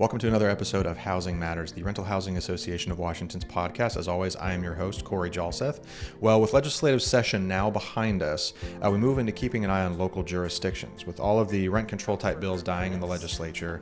Welcome to another episode of Housing Matters, the Rental Housing Association of Washington's podcast. As always, I am your host, Corey Jalseth. Well, with legislative session now behind us, we move into keeping an eye on local jurisdictions. With all of the rent control type bills dying in the legislature,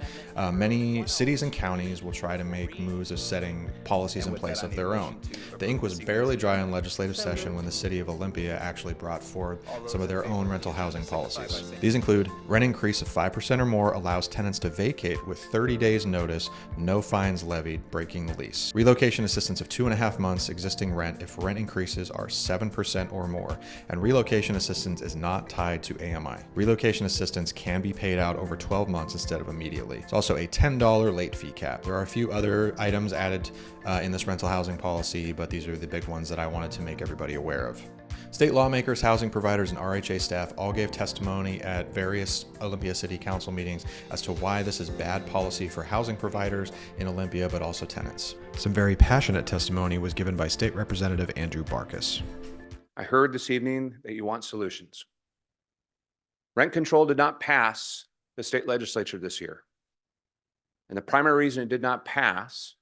many cities and counties will try to make moves of setting policies in place of their own. The ink was barely dry on legislative session when the city of Olympia actually brought forward some of their own rental housing policies. These include rent increase of 5% or more allows tenants to vacate with 30 days notice, no fines levied, breaking the lease. Relocation assistance of 2.5 months existing rent if rent increases are 7% or more, and relocation assistance is not tied to AMI. Relocation assistance can be paid out over 12 months instead of immediately. It's also a $10 late fee cap. There are a few other items added in this rental housing policy, but these are the big ones that I wanted to make everybody aware of. State lawmakers, housing providers, and RHA staff all gave testimony at various Olympia City Council meetings as to why this is bad policy for housing providers in Olympia, but also tenants. Some very passionate testimony was given by State Representative Andrew Barkas. I heard this evening that you want solutions. Rent control did not pass the state legislature this year. And the primary reason it did not pass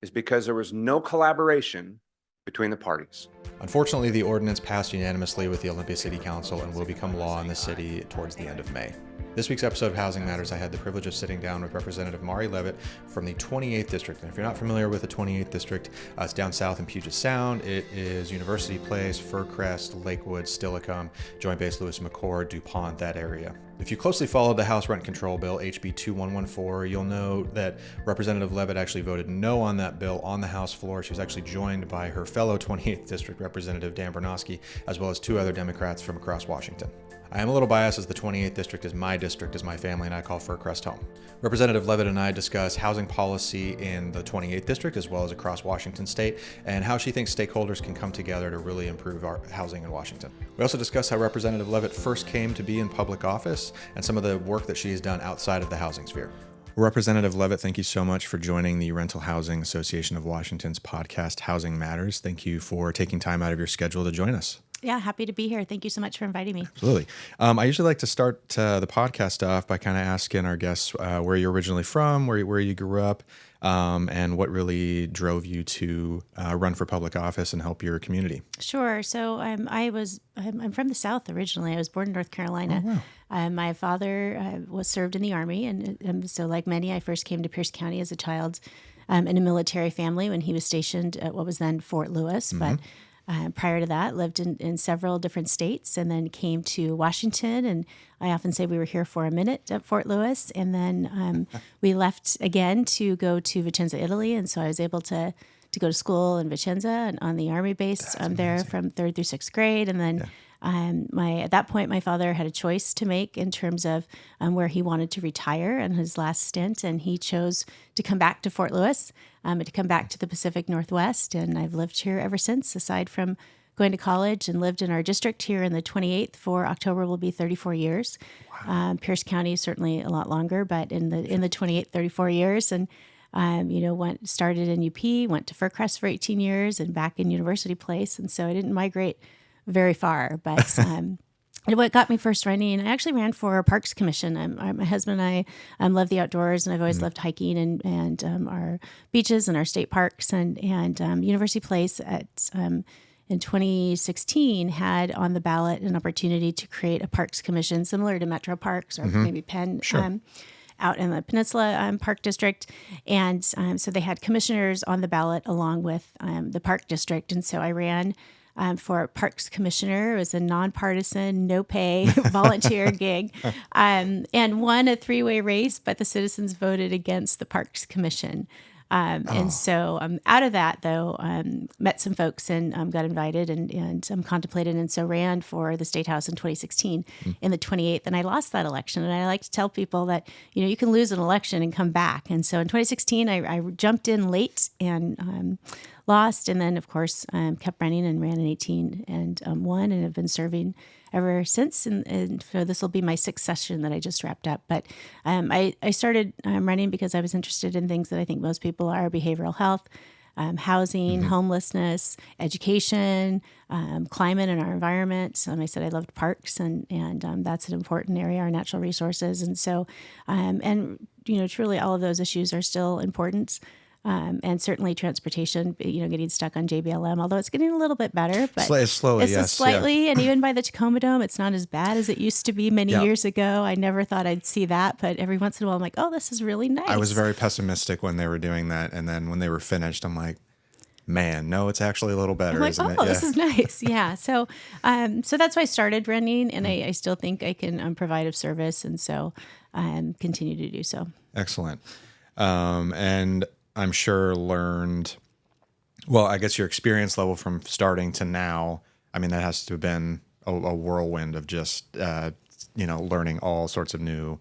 is because there was no collaboration between the parties. Unfortunately, the ordinance passed unanimously with the Olympia City Council and will become law in the city towards the end of May. This week's episode of Housing Matters, I had the privilege of sitting down with Representative Mari Leavitt from the 28th District. And if you're not familiar with the 28th District, it's down south in Puget Sound. It is University Place, Fircrest, Lakewood, Steilacoom, Joint Base Lewis McChord, DuPont, that area. If you closely followed the House Rent Control Bill, HB 2114, you'll know that Representative Leavitt actually voted no on that bill on the House floor. She was actually joined by her fellow 28th District Representative Dan Bernowski, as well as two other Democrats from across Washington. I am a little biased as the 28th District is my district, as my family and I call Fircrest home. Representative Leavitt and I discuss housing policy in the 28th District as well as across Washington State and how she thinks stakeholders can come together to really improve our housing in Washington. We also discuss how Representative Leavitt first came to be in public office and some of the work that she has done outside of the housing sphere. Representative Leavitt, thank you so much for joining the Rental Housing Association of Washington's podcast, Housing Matters. Thank you for taking time out of your schedule to join us. Yeah, happy to be here. Thank you so much for inviting me. Absolutely. I usually like to start the podcast off by kind of asking our guests where you're originally from, where you grew up, and what really drove you to run for public office and help your community. Sure. So I'm from the South originally. I was born in North Carolina. Oh, wow. My father was served in the Army, and so like many, I first came to Pierce County as a child in a military family when he was stationed at what was then Fort Lewis, but prior to that, lived in several different states and then came to Washington. And I often say we were here for a minute at Fort Lewis. And then we left again to go to Vicenza, Italy. And so I was able to go to school in Vicenza and on the Army base there from 3rd through 6th grade. And then at that point, my father had a choice to make in terms of where he wanted to retire in his last stint. And he chose to come back to Fort Lewis and to come back to the Pacific Northwest. And I've lived here ever since, aside from going to college and lived in our district here in the 28th for October will be 34 years. Wow. Pierce County, certainly a lot longer, but in the 28th, 34 years. And started in UP, went to Fircrest for 18 years and back in University Place. And so I didn't migrate very far, but and what got me first running, I actually ran for a Parks Commission. My husband and I love the outdoors, and I've always loved hiking and our beaches and our state parks. And University Place in 2016 had on the ballot an opportunity to create a Parks Commission similar to Metro Parks or maybe Penn. Sure. Out in the Peninsula Park District. And so they had commissioners on the ballot along with the Park District. And so I ran for Parks Commissioner. It was a nonpartisan, no pay volunteer gig, and won a 3-way race, but the citizens voted against the Parks Commission. And so out of that, though, met some folks and got invited and contemplated, and so ran for the State House in 2016 in the 28th. And I lost that election. And I like to tell people that, you can lose an election and come back. And so in 2016, I jumped in late and lost. And then, of course, kept running and ran in 18 and won and have been serving ever since. And so this will be my 6th session that I just wrapped up. But I started running because I was interested in things that I think most people are: behavioral health, housing, homelessness, education, climate and our environment. I said I loved parks, and that's an important area, our natural resources. And so, and truly all of those issues are still important. And certainly transportation, getting stuck on JBLM, although it's getting a little bit better, but It's slowly, it's just slightly. And even by the Tacoma Dome, it's not as bad as it used to be many years ago. I never thought I'd see that, but every once in a while, I'm like, oh, this is really nice. I was very pessimistic when they were doing that, and then when they were finished, I'm like, man, no, it's actually a little better, I'm like, isn't it? oh, this is nice. Yeah. So that's why I started running, and I still think I can provide a service, and so continue to do so. Excellent. And I'm sure learned, well, I guess your experience level from starting to now, I mean, that has to have been a whirlwind of just, learning all sorts of new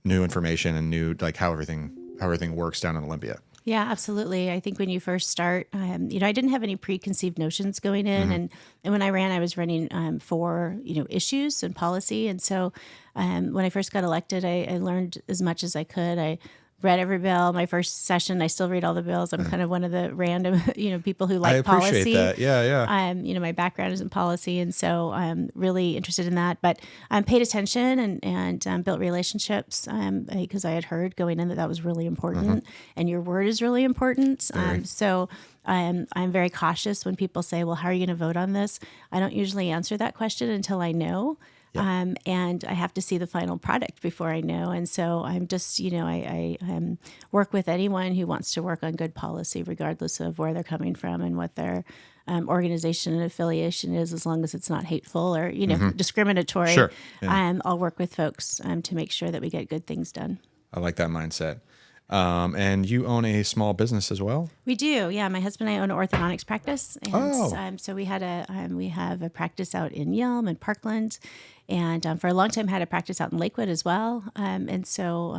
information and new, like how everything works down in Olympia. Yeah, absolutely. I think when you first start, I didn't have any preconceived notions going in, and when I ran, I was running for issues and policy, and so when I first got elected, I learned as much as I could. I read every bill. My first session, I still read all the bills. I'm kind of one of the random, people who like policy. I appreciate that. Yeah. My background is in policy, and so I'm really interested in that. But I paid attention and built relationships because I had heard going in that was really important, and your word is really important. So I'm very cautious when people say, "Well, how are you going to vote on this?" I don't usually answer that question until I know. And I have to see the final product before I know. And so I'm just, I work with anyone who wants to work on good policy, regardless of where they're coming from and what their organization and affiliation is, as long as it's not hateful or, discriminatory. Sure. Yeah. I'll work with folks to make sure that we get good things done. I like that mindset. And you own a small business as well? We do, yeah. My husband and I own an orthodontics practice, and so we have a practice out in Yelm and Parkland, and for a long time had a practice out in Lakewood as well. And so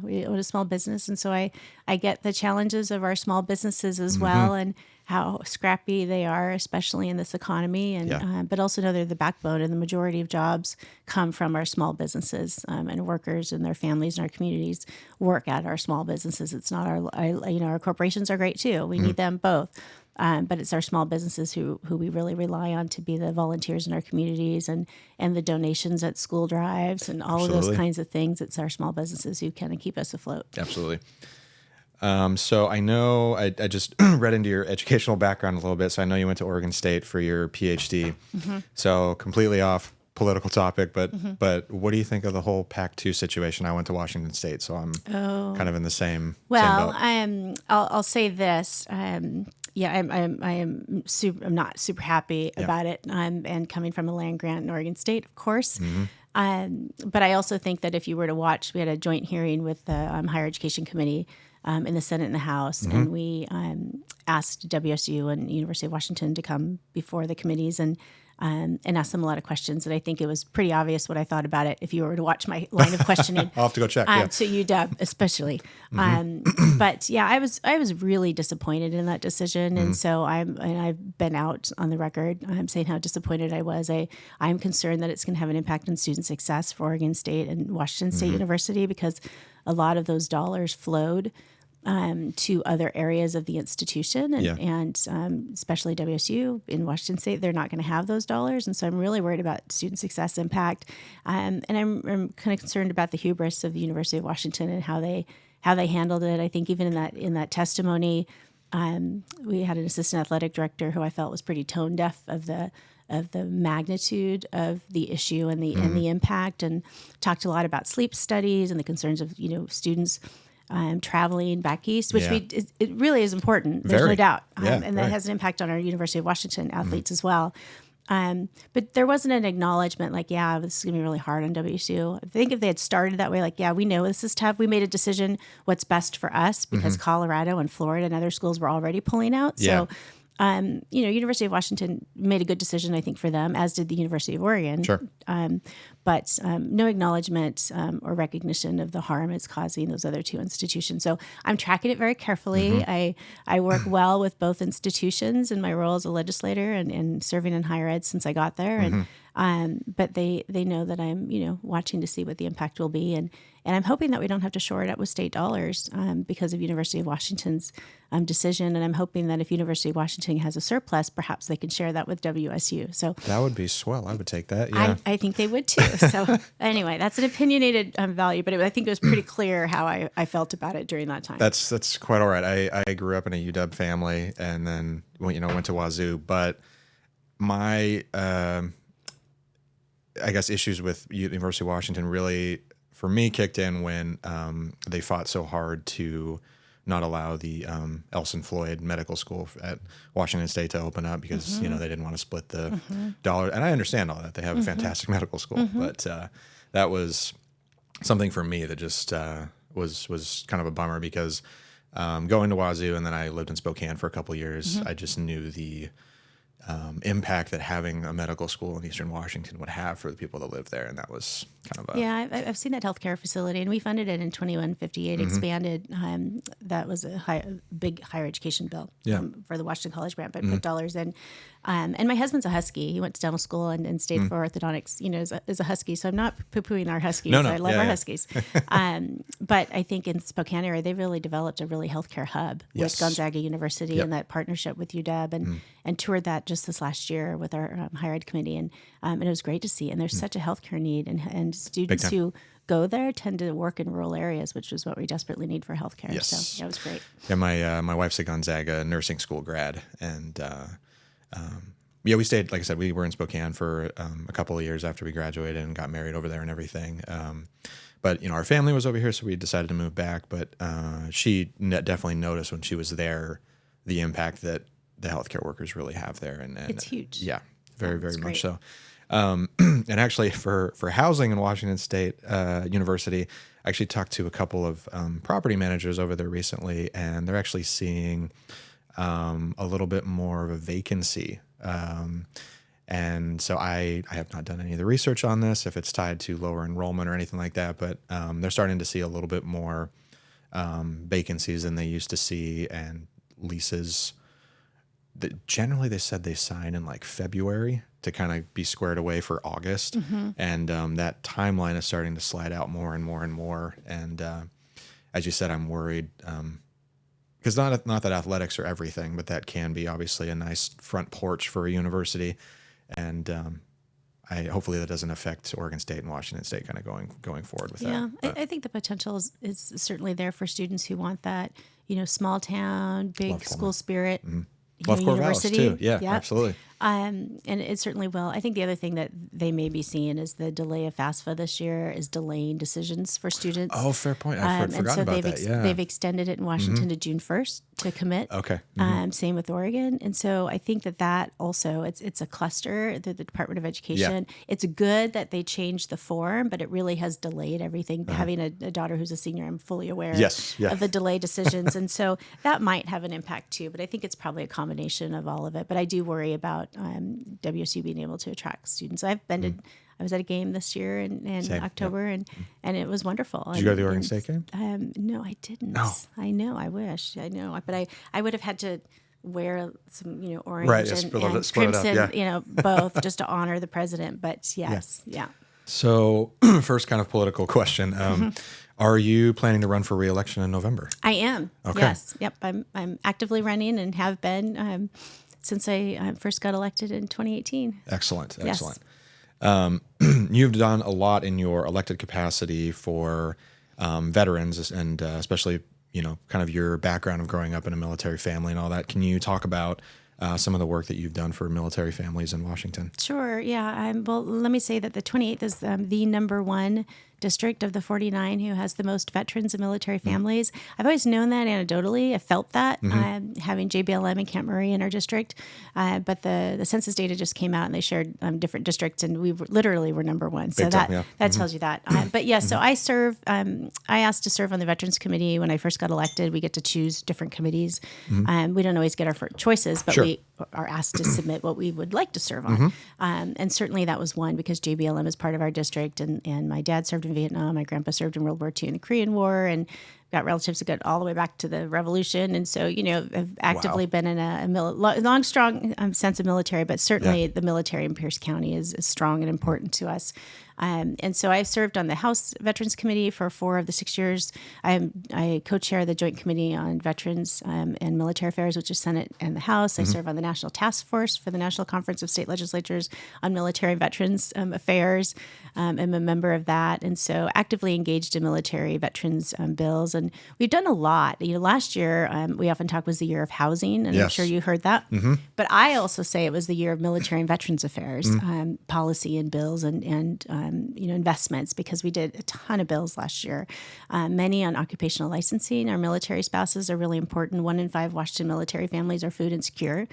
we own a small business, and so I get the challenges of our small businesses as well, and how scrappy they are, especially in this economy, and but also know they're the backbone, and the majority of jobs come from our small businesses, and workers and their families and our communities work at our small businesses. It's not our corporations are great too. We need them both. But it's our small businesses who we really rely on to be the volunteers in our communities and the donations at school drives and all of those kinds of things. It's our small businesses who kind of keep us afloat. Absolutely. So I know I just read into your educational background a little bit. So I know you went to Oregon State for your PhD. So completely off political topic, but what do you think of the whole Pac-2 situation? I went to Washington State, so I'm kind of in the same. Well, same boat. I'll say this. I'm not super happy about it. And coming from a land grant in Oregon State, of course. But I also think that if you were to watch, we had a joint hearing with the Higher Education Committee in the Senate and the House, and we asked WSU and University of Washington to come before the committees and ask them a lot of questions. And I think it was pretty obvious what I thought about it if you were to watch my line of questioning. I'll have to go check. So UW especially. But yeah, I was really disappointed in that decision. And so I've been out on the record saying how disappointed I was. I'm concerned that it's going to have an impact on student success for Oregon State and Washington State University, because a lot of those dollars flowed to other areas of the institution, and especially WSU in Washington State, they're not going to have those dollars, and so I'm really worried about student success impact, and I'm kind of concerned about the hubris of the University of Washington and how they handled it. I think even in that testimony, we had an assistant athletic director who I felt was pretty tone deaf of the magnitude of the issue and the impact, and talked a lot about sleep studies and the concerns of students traveling back east, which it really is important. There's no doubt. And that has an impact on our University of Washington athletes as well. But there wasn't an acknowledgement like, this is going to be really hard on WSU. I think if they had started that way, like, we know this is tough. We made a decision what's best for us, because Colorado and Florida and other schools were already pulling out. So, University of Washington made a good decision, I think, for them, as did the University of Oregon. Sure. But no acknowledgement or recognition of the harm it's causing those other two institutions. So I'm tracking it very carefully. I work well with both institutions in my role as a legislator and serving in higher ed since I got there. But they know that I'm watching to see what the impact will be, and I'm hoping that we don't have to shore it up with state dollars because of University of Washington's decision. And I'm hoping that if University of Washington has a surplus, perhaps they can share that with WSU. So that would be swell. I would take that. Yeah, I think they would too. So anyway, that's an opinionated value, but I think it was pretty clear how I felt about it during that time. That's quite all right. I grew up in a UW family and then went to Wazoo, but my I guess issues with University of Washington really for me kicked in when they fought so hard to not allow the Elson Floyd Medical School at Washington State to open up because they didn't want to split the dollar. And I understand all that; they have a fantastic medical school, but that was something for me that just was kind of a bummer because going to Wazoo and then I lived in Spokane for a couple of years. I just knew the impact that having a medical school in Eastern Washington would have for the people that live there. And that was kind of I've seen that healthcare facility, and we funded it in 2158, expanded. That was a big higher education bill for the Washington College grant, but put dollars in. And my husband's a Husky. He went to dental school and stayed for orthodontics, is a Husky. So I'm not poo-pooing our Huskies. No. I love our Huskies. But I think in Spokane area, they really developed a really healthcare hub with Gonzaga University and that partnership with UW and toured that just this last year with our higher ed committee. And it was great to see. And there's such a healthcare need. And students who go there tend to work in rural areas, which is what we desperately need for healthcare. Yes. So it was great. Yeah, my wife's a Gonzaga nursing school grad, and we stayed. Like I said, we were in Spokane for a couple of years after we graduated and got married over there and everything. But our family was over here, so we decided to move back. But she definitely noticed when she was there the impact that the healthcare workers really have there, and it's huge. Yeah, very much great. so. And actually, for housing in Washington State University, I actually talked to a couple of property managers over there recently, and they're actually seeing a little bit more of a vacancy. And so I have not done any of the research on this, if it's tied to lower enrollment or anything like that, but they're starting to see a little bit more vacancies than they used to see, and leases that generally they said they sign in like February to kind of be squared away for August. And that timeline is starting to slide out more and more and more. And as you said, I'm worried because not that athletics are everything, but that can be obviously a nice front porch for a university. And hopefully that doesn't affect Oregon State and Washington State kind of going forward with that. Yeah, I think the potential is certainly there for students who want that, small town, big school spirit. Love university. Corvallis too. Yeah, absolutely. And it certainly will. I think the other thing that they may be seeing is the delay of FAFSA this year is delaying decisions for students. Oh, fair point. I've forgotten about that. Yeah. They've extended it in Washington to June 1st to commit. Okay. Same with Oregon. And so I think that also, it's a cluster, the Department of Education. Yeah. It's good that they changed the form, but it really has delayed everything. Having a daughter who's a senior, I'm fully aware of the delay decisions. And so that might have an impact too, but I think it's probably a combination of all of it. But I do worry about WSU being able to attract students. I was at a game this year in October, and it was wonderful. Did you go to the Oregon State game? No, I didn't. No. I know. I wish. I know. But I would have had to wear some, orange and crimson, both just to honor the president. But yes, yeah. So first kind of political question. Are you planning to run for re-election in November? I am. Okay. Yes. Yep. I'm actively running and have been since I first got elected in 2018. Excellent. Yes. You've done a lot in your elected capacity for veterans, and especially, kind of your background of growing up in a military family and all that. Can you talk about some of the work that you've done for military families in Washington? Sure. Yeah. Well, let me say that the 28th is the number one district of the 49 who has the most veterans and military families. I've always known that anecdotally. I felt that having JBLM and Camp Murray in our district. But the census data just came out and they shared different districts, and we literally were number one. So that tells you that. But yeah, so I serve. I asked to serve on the Veterans Committee when I first got elected. We get to choose different committees. We don't always get our choices, but we are asked to submit what we would like to serve on. And certainly that was one because JBLM is part of our district, and my dad served in Vietnam. My grandpa served in World War II and the Korean War, and got relatives that go all the way back to the Revolution. And so, have actively been in a long, strong sense of military, but certainly the military in Pierce County is strong and important to us. And so I served on the House Veterans Committee for 4 of the 6 years. I co-chair the Joint Committee on Veterans and Military Affairs, which is Senate and the House. I serve on the National Task Force for the National Conference of State Legislatures on Military and Veterans Affairs. I'm a member of that. And so actively engaged in military veterans bills. And we've done a lot. Last year, we often talk was the year of housing, and I'm sure you heard that. But I also say it was the year of military and veterans affairs, policy and bills and investments, because we did a ton of bills last year, many on occupational licensing. Our military spouses are really important. 1 in 5 Washington military families are food insecure.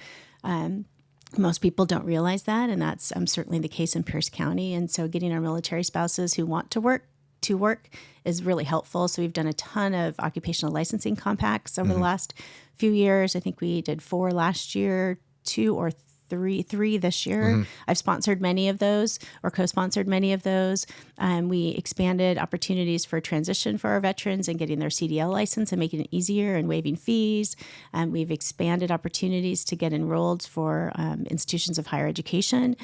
Most people don't realize that, and that's certainly the case in Pierce County. And so getting our military spouses who want to work is really helpful. So we've done a ton of occupational licensing compacts over the last few years. I think we did 4 last year, 2 or 3 this year. I've sponsored many of those or co-sponsored many of those. We expanded opportunities for transition for our veterans and getting their CDL license and making it easier and waiving fees. We've expanded opportunities to get enrolled for institutions of higher education,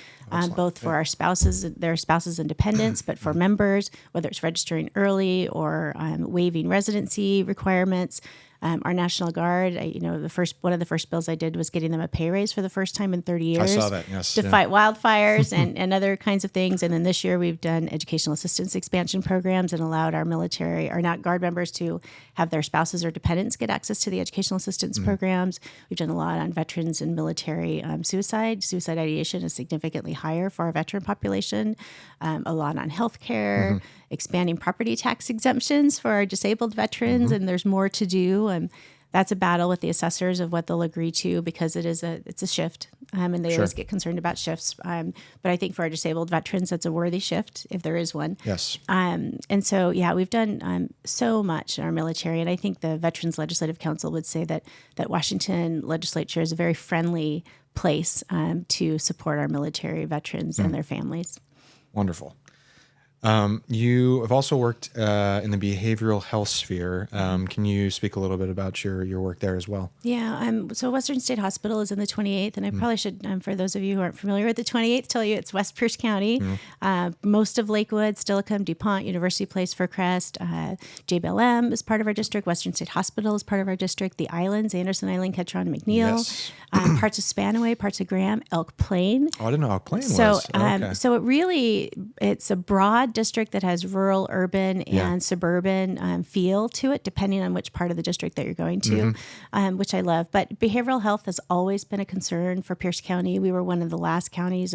both for our spouses, their spouses and dependents, but for members, whether it's registering early or waiving residency requirements. Our National Guard, one of the first bills I did was getting them a pay raise for the first time in 30 years. I saw that, yes. To fight wildfires and other kinds of things. And then this year we've done educational assistance expansion programs and allowed our military, our not Guard members, to have their spouses or dependents get access to the educational assistance programs. We've done a lot on veterans and military suicide. Suicide ideation is significantly higher for our veteran population. A lot on healthcare, expanding property tax exemptions for our disabled veterans, and there's more to do. That's a battle with the assessors of what they'll agree to, because it's a shift, and they always get concerned about shifts. But I think for our disabled veterans, that's a worthy shift if there is one. Yes. And so, we've done so much in our military, and I think the Veterans Legislative Council would say that Washington legislature is a very friendly place to support our military veterans and their families. Wonderful. You have also worked in the behavioral health sphere. Can you speak a little bit about your work there as well? Yeah. So Western State Hospital is in the 28th, and I probably should, for those of you who aren't familiar with the 28th, tell you it's West Pierce County. Most of Lakewood, Steilacoom, DuPont, University Place, Fircrest, JBLM is part of our district. Western State Hospital is part of our district. The Islands, Anderson Island, Ketron, and McNeil. Yes. Parts of Spanaway, parts of Graham, Elk Plain. Oh, I didn't know Elk Plain was. Okay. So it's a broad district that has rural, urban, and suburban feel to it, depending on which part of the district that you're going to, which I love. But behavioral health has always been a concern for Pierce County. We were one of the last counties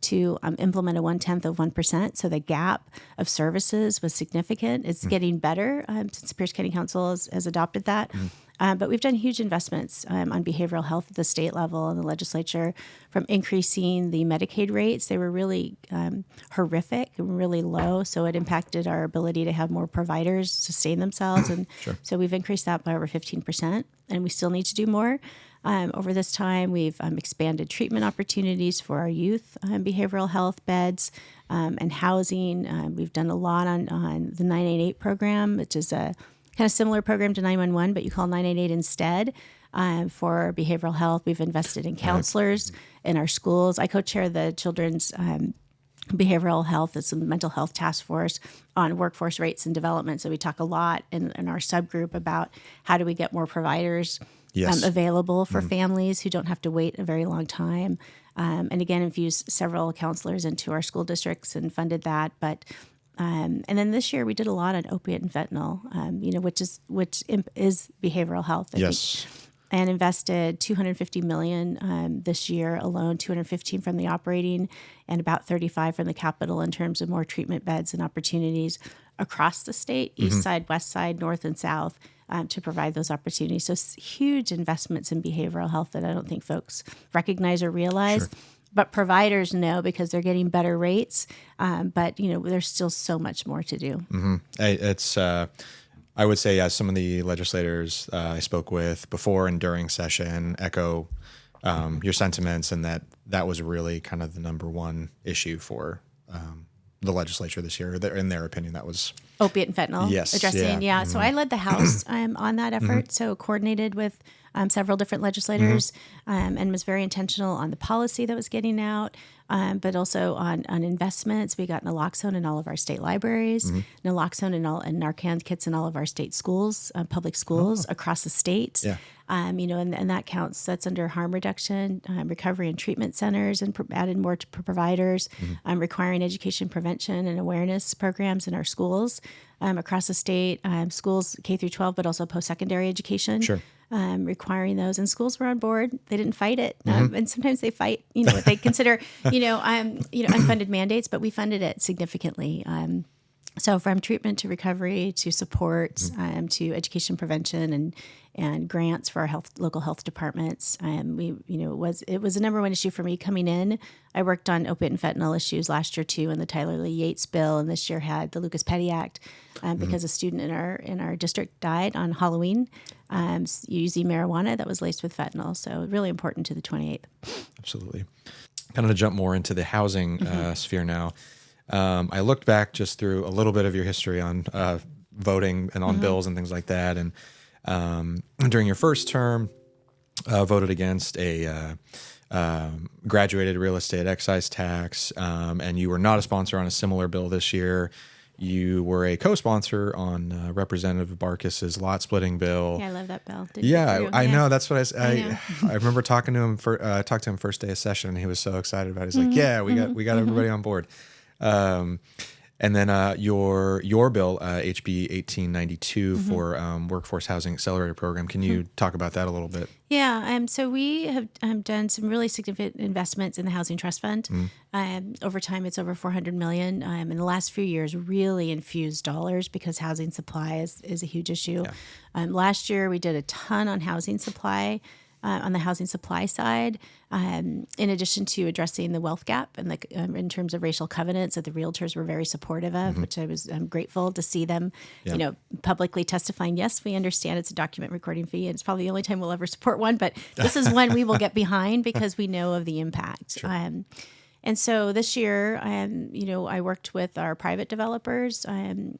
to implement a 0.1%. So the gap of services was significant. It's getting better since Pierce County Council has adopted that. But we've done huge investments on behavioral health at the state level and the legislature, from increasing the Medicaid rates. They were really horrific and really low, so it impacted our ability to have more providers sustain themselves. And so we've increased that by over 15%, and we still need to do more. Over this time, we've expanded treatment opportunities for our youth, behavioral health beds, and housing. We've done a lot on the 988 program, which is a kind of similar program to 911, but you call 988 instead. For behavioral health, we've invested in counselors in our schools. I co-chair the children's behavioral health, it's a mental health task force on workforce rates and development. So we talk a lot in our subgroup about how do we get more providers available for families who don't have to wait a very long time. And again, infused several counselors into our school districts and funded that. But and then this year we did a lot on opiate and fentanyl, which is behavioral health. I think, and invested $250 million this year alone, $215 from the operating and about $35 from the capital in terms of more treatment beds and opportunities across the state, east side, west side, north and south, to provide those opportunities. So huge investments in behavioral health that I don't think folks recognize or realize. But providers know because they're getting better rates. But there's still so much more to do. I would say, some of the legislators I spoke with before and during session echo your sentiments, and that was really kind of the number one issue for the legislature this year. In their opinion, that was opiate and fentanyl yes, addressing. Yeah. So I led the House on that effort. So coordinated with several different legislators and was very intentional on the policy that was getting out, but also on investments. We got naloxone in all of our state libraries, naloxone and Narcan kits in all of our state schools, public schools across the state. Yeah. And that counts. That's under harm reduction, recovery and treatment centers, and added more to providers, requiring education prevention and awareness programs in our schools across the state, schools K through 12, but also post-secondary education. Sure. Requiring those, and schools were on board. They didn't fight it, and sometimes they fight, what they consider, unfunded mandates. But we funded it significantly. So from treatment to recovery to support to education prevention and grants for our local health departments. It was a number one issue for me coming in. I worked on opiate and fentanyl issues last year too, in the Tyler Lee Yates bill, and this year had the Lucas Petty Act because a student in our district died on Halloween using marijuana that was laced with fentanyl. So really important to the 28th. Absolutely. Kind of to jump more into the housing sphere now. I looked back just through a little bit of your history on voting and on bills and things like that. And during your first term, voted against a graduated real estate excise tax, and you were not a sponsor on a similar bill this year. You were a co-sponsor on Representative Barkis's lot splitting bill. Yeah, I love that bill. I know. That's what I remember talking to him. Talked to him first day of session, and he was so excited about it. He's like, "Yeah, we got everybody on board." And then your bill, HB 1892 for Workforce Housing Accelerator Program. Can you talk about that a little bit? Yeah. So we have done some really significant investments in the Housing Trust Fund. Over time, it's over $400 million. In the last few years, really infused dollars because housing supply is a huge issue. Yeah. Last year, we did a ton on housing supply. On the housing supply side, in addition to addressing the wealth gap and in terms of racial covenants that the realtors were very supportive of, which I was grateful to see them, publicly testifying. Yes, we understand it's a document recording fee, and it's probably the only time we'll ever support one, but this is one we will get behind because we know of the impact. Sure. And so this year, I worked with our private developers and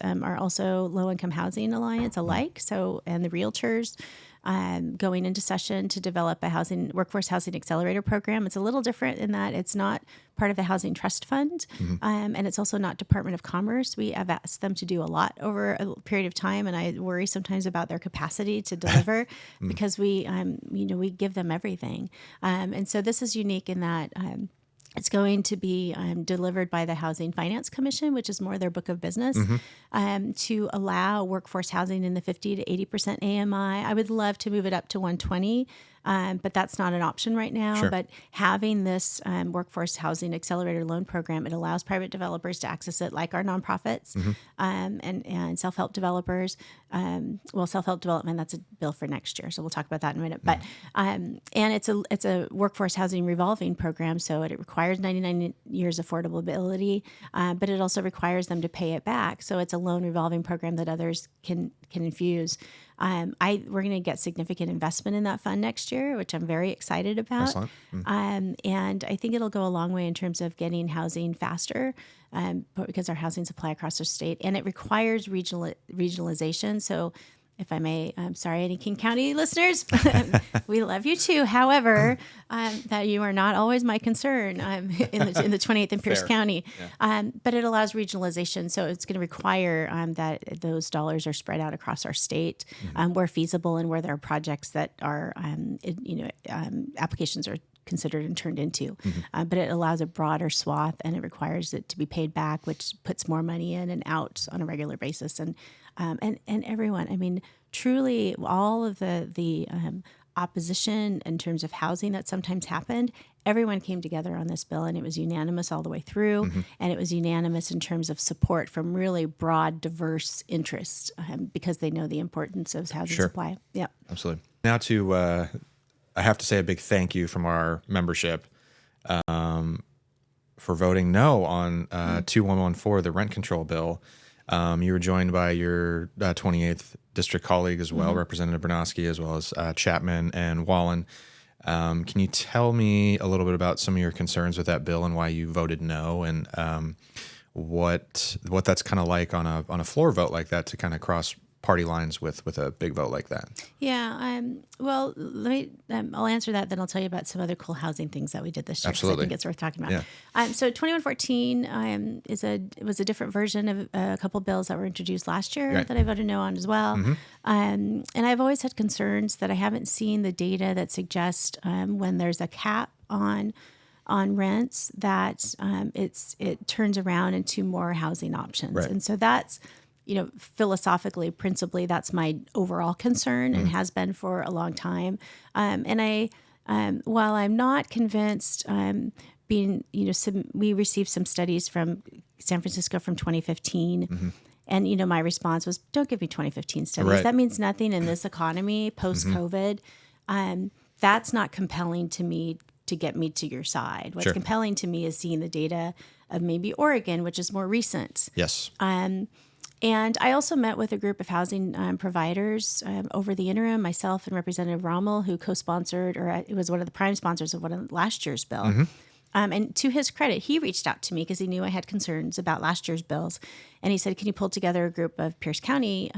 our also Low-Income Housing Alliance alike, and the realtors. Going into session to develop a workforce housing accelerator program. It's a little different in that it's not part of the Housing Trust Fund, and it's also not Department of Commerce. We have asked them to do a lot over a period of time, and I worry sometimes about their capacity to deliver because we give them everything. And so this is unique in that it's going to be delivered by the Housing Finance Commission, which is more their book of business, to allow workforce housing in the 50 to 80% AMI. I would love to move it up to 120, but that's not an option right now. Sure. But having this workforce housing accelerator loan program, it allows private developers to access it, like our nonprofits and self-help developers. Self-help development, that's a bill for next year, so we'll talk about that in a minute. But and it's a workforce housing revolving program, so it requires 99 years affordability, but it also requires them to pay it back. So it's a loan revolving program that others can infuse. We're going to get significant investment in that fund next year, which I'm very excited about. Excellent. And I think it'll go a long way in terms of getting housing faster because our housing supply across the state, and it requires regionalization. So if I may, I'm sorry, any King County listeners, we love you too. However, that you are not always my concern in the 28th and Pierce County. Yeah. But it allows regionalization, so it's going to require that those dollars are spread out across our state where feasible and where there are projects that are, applications are considered and turned into. But it allows a broader swath, and it requires it to be paid back, which puts more money in and out on a regular basis. And everyone, I mean, truly all of the opposition in terms of housing that sometimes happened, everyone came together on this bill, and it was unanimous all the way through. And it was unanimous in terms of support from really broad, diverse interests because they know the importance of housing supply. Yeah, absolutely. Now I have to say a big thank you from our membership for voting no on 2114, the rent control bill. You were joined by your 28th district colleague as well, Representative Bernowski, as well as Chapman and Wallen. Can you tell me a little bit about some of your concerns with that bill and why you voted no, and what that's kind of like on a floor vote like that to kind of cross party lines with a big vote like that? Yeah. Well, let me. I'll answer that. Then I'll tell you about some other cool housing things that we did this year. 'Cause Absolutely. I think it's worth talking about. Yeah. So 2114 was a different version of a couple bills that were introduced last year Right. that I voted no on as well. And I've always had concerns that I haven't seen the data that suggests when there's a cap on rents that it turns around into more housing options. Right. And so that's, philosophically, principally, that's my overall concern and has been for a long time. While I'm not convinced, we received some studies from San Francisco from 2015. And, my response was, don't give me 2015 studies. Right. That means nothing in this economy post-COVID. That's not compelling to me to get me to your side. What's Sure. compelling to me is seeing the data of maybe Oregon, which is more recent. Yes. And I also met with a group of housing providers over the interim, myself and Representative Rommel, who co-sponsored, or it was one of the prime sponsors of one of last year's bill. And to his credit, he reached out to me because he knew I had concerns about last year's bills. And he said, can you pull together a group of Pierce County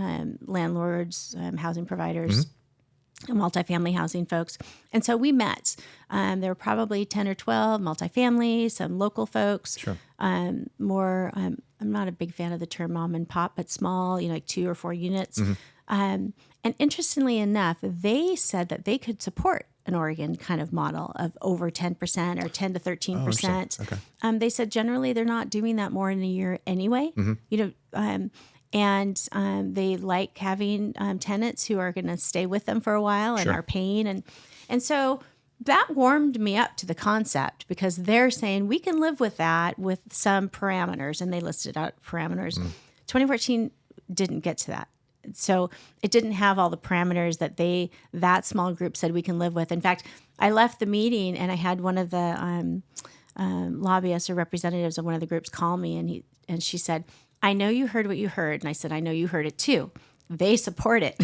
landlords, housing providers, multifamily housing folks? And so we met. There were probably 10 or 12 multifamily, some local folks. Sure. I'm not a big fan of the term mom and pop, but small, like 2 or 4 units. And interestingly enough, they said that they could support an Oregon kind of model of over 10% or 10 to 13%. Okay. They said generally they're not doing that more in a year anyway. And they like having tenants who are going to stay with them for a while and Sure. are paying. And so that warmed me up to the concept because they're saying we can live with that with some parameters, and they listed out parameters. 2014 didn't get to that. So it didn't have all the parameters that small group said we can live with. In fact, I left the meeting and I had one of the lobbyists or representatives of one of the groups call me, and she said, I know you heard what you heard. And I said, I know you heard it too. They support it.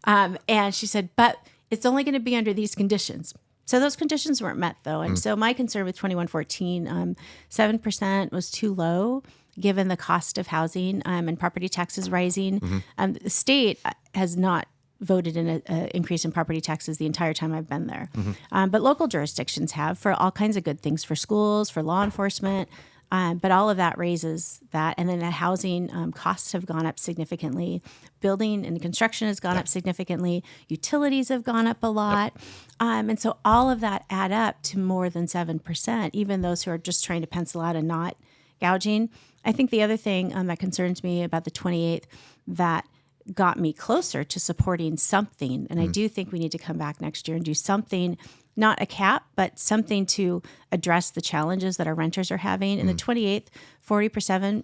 And she said, but it's only going to be under these conditions. So those conditions weren't met, though. And so my concern with 2114, 7% was too low given the cost of housing and property taxes rising. The state has not voted in an increase in property taxes the entire time I've been there. But local jurisdictions have for all kinds of good things, for schools, for law enforcement. But all of that raises that. And then the housing costs have gone up significantly. Building and construction has gone up significantly. Utilities have gone up a lot. And so all of that add up to more than 7%, even those who are just trying to pencil out and not gouging. I think the other thing that concerns me about the 28th that got me closer to supporting something, and I do think we need to come back next year and do something, not a cap, but something to address the challenges that our renters are having. In the 28th, 47%,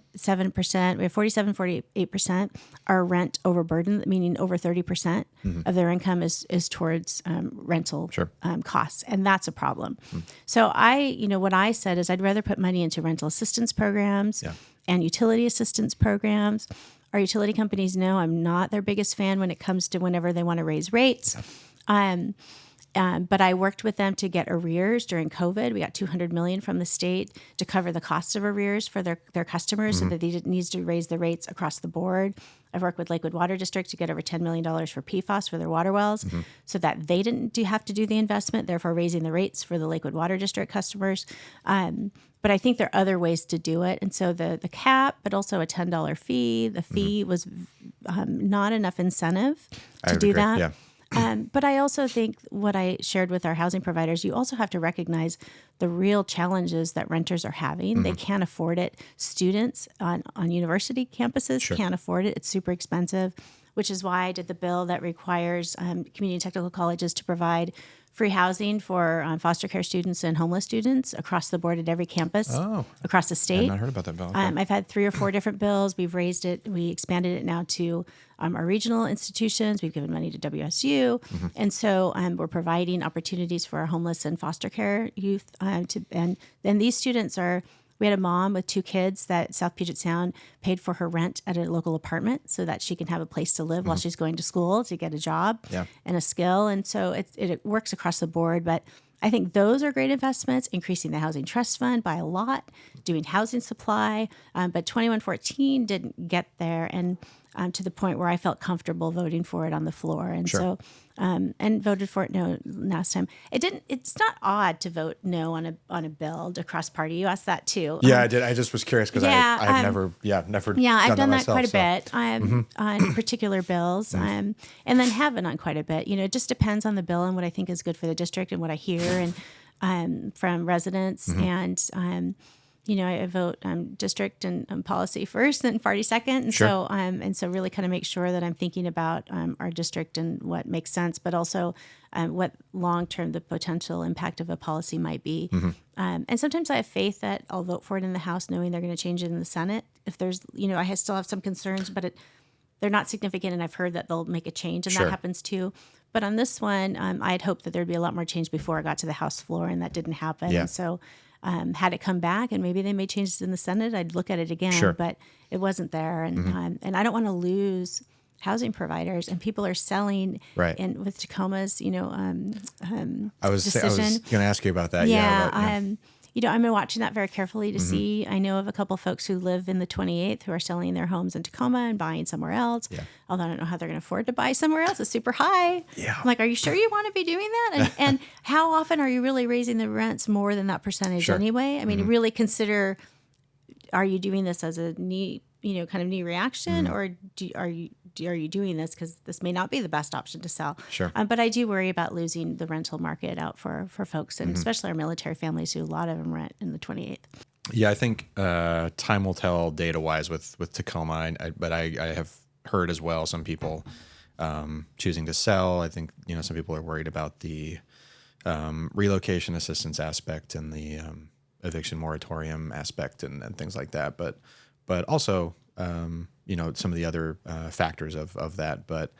we have 48% are rent overburdened, meaning over 30% of their income is towards rental costs, and that's a problem. So what I said is I'd rather put money into rental assistance programs and utility assistance programs. Our utility companies know I'm not their biggest fan when it comes to whenever they want to raise rates. But I worked with them to get arrears during COVID. We got $200 million from the state to cover the cost of arrears for their customers so that they didn't need to raise the rates across the board. I've worked with Lakewood Water District to get over $10 million for PFAS for their water wells so that they didn't have to do the investment, therefore raising the rates for the Lakewood Water District customers. But I think there are other ways to do it. And so the cap, but also a $10 fee. The fee was not enough incentive to do that. Yeah. But I also think what I shared with our housing providers, you also have to recognize the real challenges that renters are having. They can't afford it. Students on university campuses can't afford it. It's super expensive, which is why I did the bill that requires community and technical colleges to provide free housing for foster care students and homeless students across the board at every campus across the state. I've not heard about that bill. Okay. I've had 3 or 4 different bills. We've raised it. We expanded it now to our regional institutions. We've given money to WSU. And so we're providing opportunities for our homeless and foster care youth. And these students are We had a mom with 2 kids that South Puget Sound paid for her rent at a local apartment so that she can have a place to live while she's going to school to get a job and a skill. And so it works across the board. But I think those are great investments, increasing the housing trust fund by a lot, doing housing supply. But 2114 didn't get there. And to the point where I felt comfortable voting for it on the floor. And so, and voted for it no last time. It's not odd to vote no on a bill across party. You asked that too. Yeah, I did. I just was curious because I've never I've done that myself, quite a so. bit on particular bills, and then haven't on quite a bit. It just depends on the bill and what I think is good for the district and what I hear and from residents and. I vote district and policy first, and party second, and so really kind of make sure that I'm thinking about our district and what makes sense, but also what long term the potential impact of a policy might be. And sometimes I have faith that I'll vote for it in the House, knowing they're going to change it in the Senate. If there's, I still have some concerns, but they're not significant, and I've heard that they'll make a change, and that happens too. But on this one, I had hoped that there'd be a lot more change before I got to the House floor, and that didn't happen. Yeah. And so. Had it come back and maybe they made changes in the Senate, I'd look at it again, but it wasn't there. And and I don't want to lose housing providers, and people are selling with Tacoma's, I was decision. going to ask you about that. I've been watching that very carefully to see. I know of a couple folks who live in the 28th who are selling their homes in Tacoma and buying somewhere else. Although I don't know how they're going to afford to buy somewhere else. It's super high. I'm like, are you sure you want to be doing that? And how often are you really raising the rents more than that percentage anyway? I mean, really consider, are you doing this as a knee reaction, or are you doing this because this may not be the best option to sell? But I do worry about losing the rental market out for folks, and especially our military families, who a lot of them rent in the 28th. Yeah, I think time will tell data-wise with Tacoma, but I have heard as well some people choosing to sell. I think some people are worried about the relocation assistance aspect and the eviction moratorium aspect and things like that. But also some of the other factors of that. But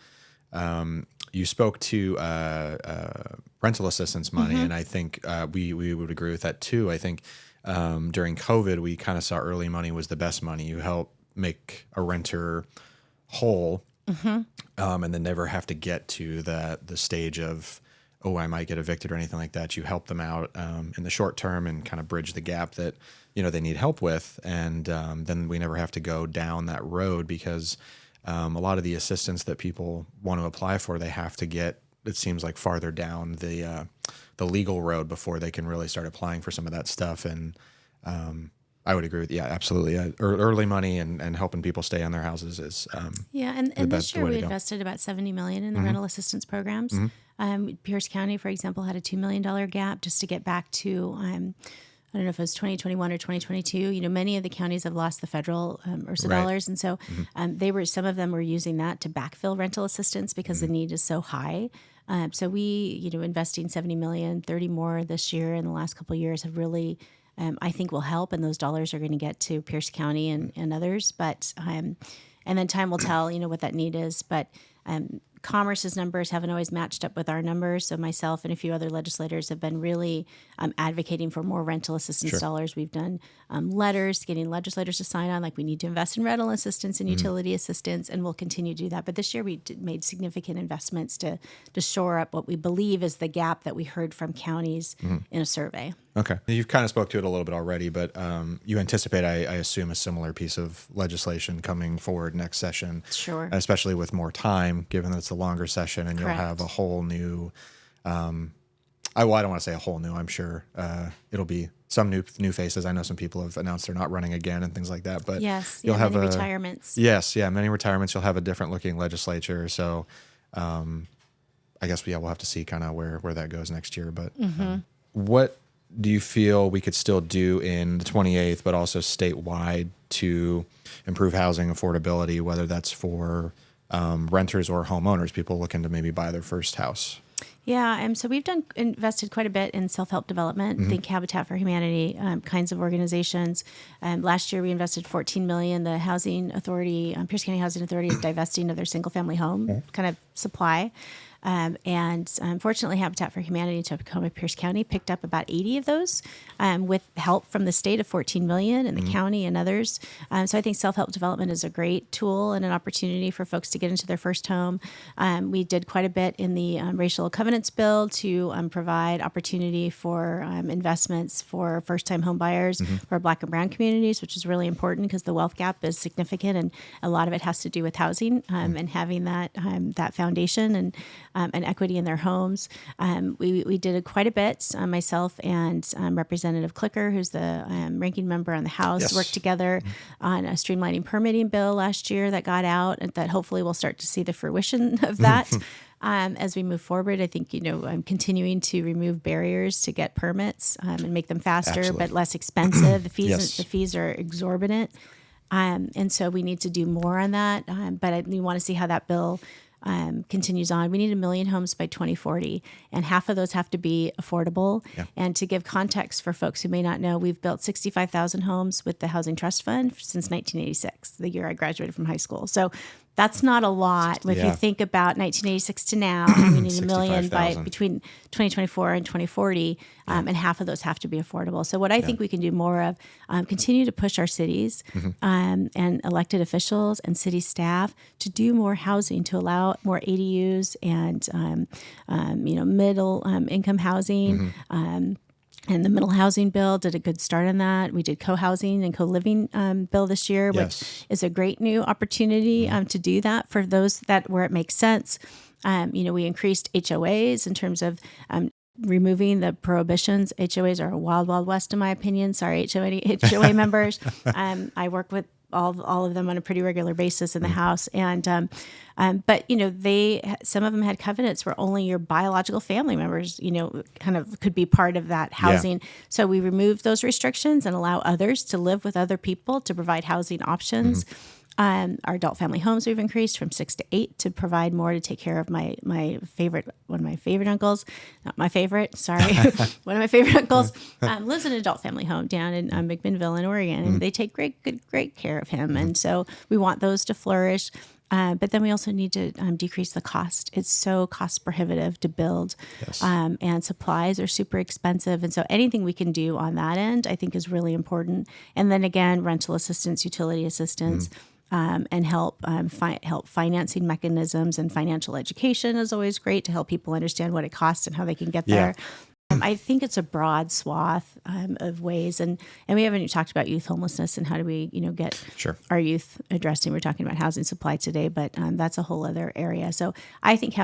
you spoke to rental assistance money, and I think we would agree with that too. I think during COVID, we kind of saw early money was the best money. You help make a renter whole, and then never have to get to the stage of, I might get evicted or anything like that. You help them out in the short term and kind of bridge the gap that they need help with, and then we never have to go down that road, because a lot of the assistance that people want to apply for, they have to get, it seems like, farther down the legal road before they can really start applying for some of that stuff. And I would agree with absolutely. Early money and helping people stay on their houses is and this year we invested about $70 million in the rental assistance programs. Pierce County, for example, had a $2 million gap just to get back to I don't know if it was 2021 or 2022. Many of the counties have lost the federal URSA dollars, and so some of them were using that to backfill rental assistance because the need is so high. So we, investing $70 million, 30 more this year in the last couple of years have really, I think, will help, and those dollars are going to get to Pierce County and others. But and then time will tell, what that need is. But Commerce's numbers haven't always matched up with our numbers. So myself and a few other legislators have been really advocating for more rental assistance dollars. We've done letters, getting legislators to sign on, like we need to invest in rental assistance and utility assistance, and we'll continue to do that. But this year we made significant investments to shore up what we believe is the gap that we heard from counties in a survey. Okay. You've kind of spoke to it a little bit already, but you anticipate, I assume, a similar piece of legislation coming forward next session. Sure. Especially with more time, given that it's a longer session, and Correct. You'll have a whole new, I don't want to say a whole new, I'm sure it'll be some new faces. I know some people have announced they're not running again and things like that, but you'll have many retirements. Yes. Yeah. Many retirements. You'll have a different looking legislature. So I guess, we'll have to see kind of where that goes next year, but what do you feel we could still do in the 28th, but also statewide, to improve housing affordability, whether that's for renters or homeowners, people looking to maybe buy their first house? Yeah, so we've invested quite a bit in self-help development, think Habitat for Humanity kinds of organizations. Last year we invested $14 million. The Housing Authority, Pierce County Housing Authority, is divesting of their single-family home kind of supply. And fortunately, Habitat for Humanity in Tacoma Pierce County picked up about 80 of those with help from the state of 14 million and the county and others. So I think self-help development is a great tool and an opportunity for folks to get into their first home. We did quite a bit in the racial covenants bill to provide opportunity for investments for first-time home buyers for Black and brown communities, which is really important because the wealth gap is significant, and a lot of it has to do with housing and having that foundation and equity in their homes. We did quite a bit. Myself and Representative Clicker, who's the ranking member on the House, worked together on a streamlining permitting bill last year that got out, and that hopefully we'll start to see the fruition of that. As we move forward, I think, I'm continuing to remove barriers to get permits and make them faster, but less expensive. The fees are exorbitant. And so we need to do more on that. But we want to see how that bill continues on. We need 1 million homes by 2040, and half of those have to be affordable. And to give context for folks who may not know, we've built 65,000 homes with the Housing Trust Fund since 1986, the year I graduated from high school. So that's not a lot. If you think about 1986 to now, we need 1 million by between 2024 and 2040, and half of those have to be affordable. So what I think we can do more of, continue to push our cities and elected officials and city staff to do more housing, to allow more ADUs and middle income housing. And the middle housing bill did a good start on that. We did co-housing and co-living bill this year, which is a great new opportunity to do that for those where it makes sense. We increased HOAs in terms of removing the prohibitions. HOAs are a wild, wild west, in my opinion. Sorry, HOA members. I work with all of them on a pretty regular basis in the House, and but some of them had covenants where only your biological family members kind of could be part of that housing. So we removed those restrictions and allow others to live with other people to provide housing options. Our adult family homes we've increased from 6 to 8 to provide more to take care of one of my favorite uncles, not my favorite, sorry, one of my favorite uncles lives in an adult family home down in McMinnville in Oregon, and they take great care of him. And so we want those to flourish. But then we also need to decrease the cost. It's so cost prohibitive to build, and supplies are super expensive. And so anything we can do on that end, I think, is really important. And then again, rental assistance, utility assistance, and help financing mechanisms, and financial education is always great to help people understand what it costs and how they can get there. I think it's a broad swath of ways, and we haven't even talked about youth homelessness and how do we get our youth addressing. We're talking about housing supply today, but that's a whole other area. So I think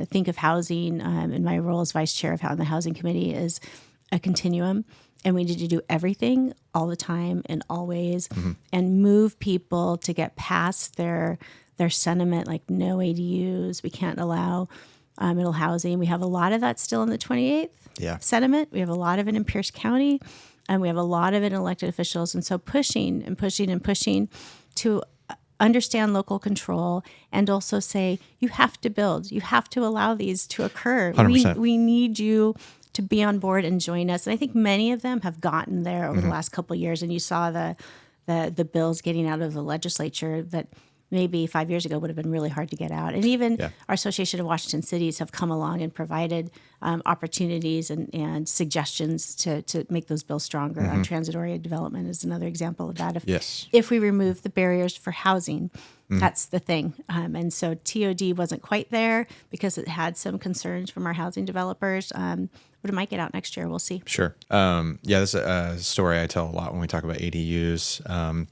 think of housing, in my role as vice chair of the Housing Committee, is a continuum. And we need to do everything all the time and always, and move people to get past their sentiment, like no ADUs. We can't allow middle housing. We have a lot of that still in the 28th sentiment. We have a lot of it in Pierce County, and we have a lot of it in elected officials. And so pushing to understand local control, and also say, you have to build, you have to allow these to occur. 100%. We need you to be on board and join us. And I think many of them have gotten there over the last couple of years. And you saw the bills getting out of the legislature that maybe 5 years ago would have been really hard to get out. And even our Association of Washington Cities have come along and provided opportunities and suggestions to make those bills stronger. Transitory development is another example of that. If we remove the barriers for housing, that's the thing. And so TOD wasn't quite there because it had some concerns from our housing developers. But it might get out next year. We'll see. Sure. This is a story I tell a lot when we talk about ADUs.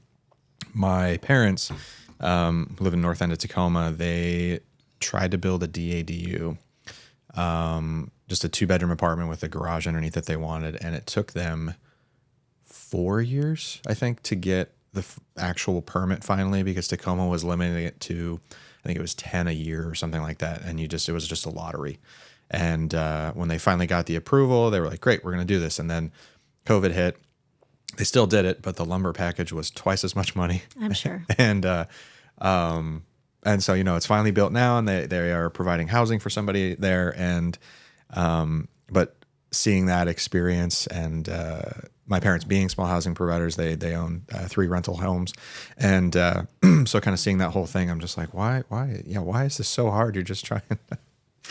My parents live in North End of Tacoma. They tried to build a DADU, just a 2-bedroom apartment with a garage underneath that they wanted. And it took them 4 years, I think, to get the actual permit finally, because Tacoma was limiting it to, I think it was 10 a year or something like that. And it was just a lottery. And when they finally got the approval, they were like, great, we're going to do this. And then COVID hit. They still did it, but the lumber package was twice as much money. I'm sure. And so, it's finally built now, and they are providing housing for somebody there. And but seeing that experience, and my parents being small housing providers, they own 3 rental homes. And so kind of seeing that whole thing, I'm just like, why is this so hard? You're just trying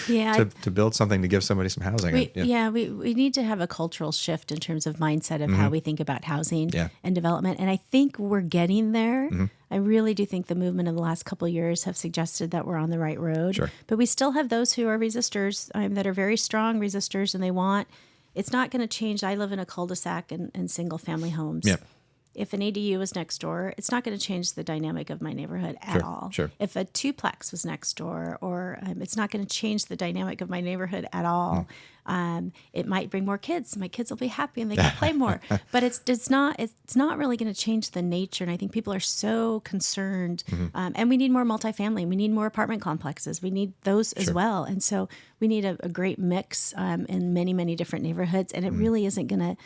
Yeah, to build something to give somebody some housing. we need to have a cultural shift in terms of mindset of how we think about housing and development. And I think we're getting there. I really do think the movement of the last couple of years have suggested that we're on the right road. Sure. But we still have those who are resistors that are very strong resistors, and it's not going to change. I live in a cul-de-sac and single family homes. Yeah. If an ADU was next door, it's not going to change the dynamic of my neighborhood at all. Sure. If a twoplex was next door, or it's not going to change the dynamic of my neighborhood at all. It might bring more kids. My kids will be happy and they can play more. But it's not really going to change the nature. And I think people are so concerned. And we need more multifamily. We need more apartment complexes. We need those as well. And so we need a great mix in many, many different neighborhoods. And it really isn't going to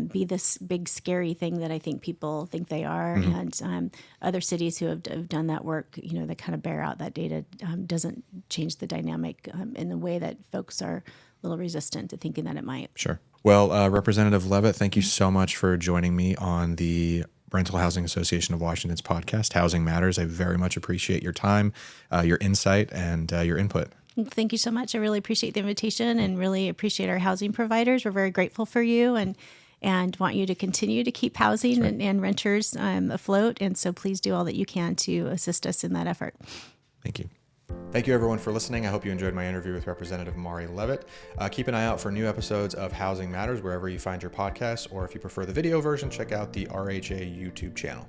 be this big scary thing that I think people think they are. And other cities who have done that work, that kind of bear out that data, doesn't change the dynamic in the way that folks are a little resistant to thinking that it might. Sure. Well, Representative Leavitt, thank you so much for joining me on the Rental Housing Association of Washington's podcast, Housing Matters. I very much appreciate your time, your insight, and your input. Thank you so much. I really appreciate the invitation and really appreciate our housing providers. We're very grateful for you and want you to continue to keep housing and renters afloat. And so please do all that you can to assist us in that effort. Thank you. Thank you, everyone, for listening. I hope you enjoyed my interview with Representative Mari Leavitt. Keep an eye out for new episodes of Housing Matters wherever you find your podcasts, or if you prefer the video version, check out the RHA YouTube channel.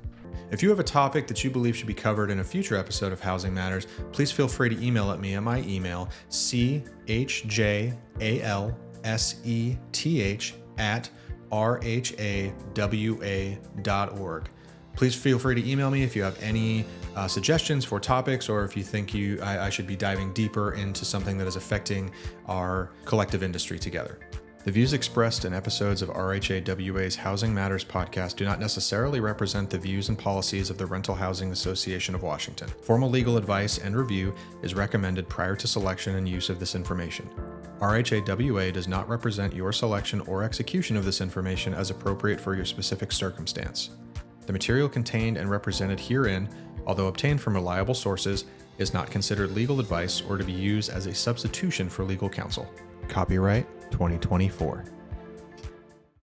If you have a topic that you believe should be covered in a future episode of Housing Matters, please feel free to email at me at my email, chjalseth@rhawa.org. Please feel free to email me if you have any suggestions for topics, or if you think I should be diving deeper into something that is affecting our collective industry together. The views expressed in episodes of RHAWA's Housing Matters podcast do not necessarily represent the views and policies of the Rental Housing Association of Washington. Formal legal advice and review is recommended prior to selection and use of this information. RHAWA does not represent your selection or execution of this information as appropriate for your specific circumstance. The material contained and represented herein, although obtained from reliable sources, is not considered legal advice or to be used as a substitution for legal counsel. Copyright 2024.